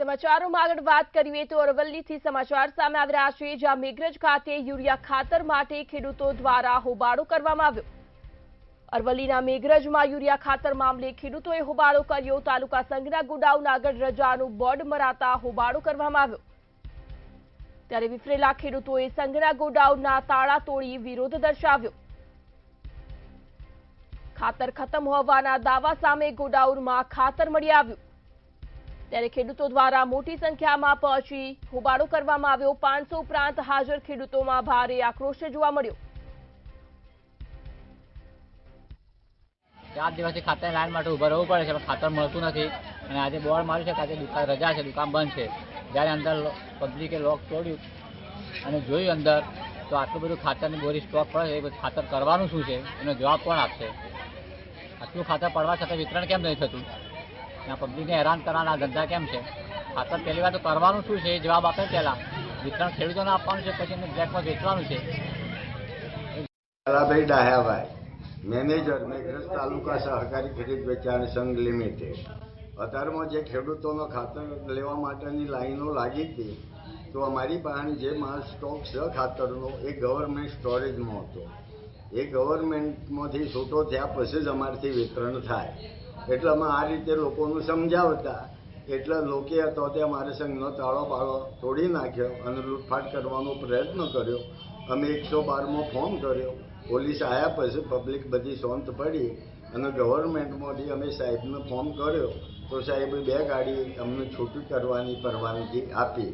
સમાચારોમાં આગળ વાત કરીએ તો અરવલ્લીથી સમાચાર સામે આવી રહ્યા છે, જ્યાં મેઘરજ ખાતે યુરિયા ખાતર માટે ખેડૂતો દ્વારા હોબાળો કરવામાં આવ્યો। અરવલ્લીના મેઘરજમાં યુરિયા ખાતર મામલે ખેડૂતોએ હોબાળો કર્યો। તાલુકા સંઘના ગોડાઉન આગળ રજાનું બોર્ડ મરાતા હોબાળો કરવામાં આવ્યો, ત્યારે વિફરેલા ખેડૂતોએ સંઘના ગોડાઉનના તાળા તોડી વિરોધ દર્શાવ્યો। ખાતર ખતમ હોવાના દાવા સામે ગોડાઉનમાં ખાતર મળી આવ્યું, ત્યારે ખેડૂતો દ્વારા મોટી સંખ્યામાં પહોંચી હોબાળો કરવામાં આવ્યો। 500 ઉપરાંત હાજર ખેડૂતોમાં ભારે આક્રોશ જોવા મળ્યો। 4 દિવસથી ખાતર લાઈન માટે ઉભા રહેવું પડે છે, પણ ખાતર મળતું નથી અને આજે બોર્ડ માર્યું છે કે આજે દુકાન રજા છે, દુકાન બંધ છે। જ્યારે અંદર પબ્લિકે લોક તોડ્યું અને જોયું અંદર તો આટલું બધું ખાતરની બોરી સ્ટોક પડે છે, એ ખાતર કરવાનું શું છે એનો જવાબ કોણ આપશે? આટલું ખાતર પડવા છતાં વિતરણ કેમ નહીં થતું? પબ્લિકને હેરાન કરવાના ધંધા કેમ છે? ખાતર પહેલી વાર તો કરવાનું શું છે એ જવાબ આપે। પહેલાં વિતરણ ખેડૂતોને આપવાનું છે, પછી એને બ્લેકમાં વેચવાનું છે। ભાઈ ડાહ્યાભાઈ, મેનેજર મેઘરજ તાલુકા સહકારી ખરીદ વેચાણ સંઘ લિમિટેડ। અત્યારમાં જે ખેડૂતોનો ખાતર લેવા માટેની લાઈનો લાગી હતી, તો અમારી પાસે જે માલ સ્ટોક છે ખાતરનો એ ગવર્મેન્ટ સ્ટોરેજમાં હતો। એ ગવર્મેન્ટમાંથી છૂટો થયા પછી જ અમારથી વિતરણ થાય, એટલે અમે આ રીતે લોકોનું સમજાવતા, એટલે લોકો હતો તે અમારે સંઘનો તાળો બાળો તોડી નાખ્યો અને લૂંટફાટ કરવાનો પ્રયત્ન કર્યો। અમે 112માં ફોન કર્યો, પોલીસ આવ્યા પછી પબ્લિક બધી શાંત પડી અને ગવર્મેન્ટમાંથી અમે સાહેબને ફોન કર્યો, તો સાહેબે 2 ગાડી અમને છૂટી કરવાની પરવાનગી આપી।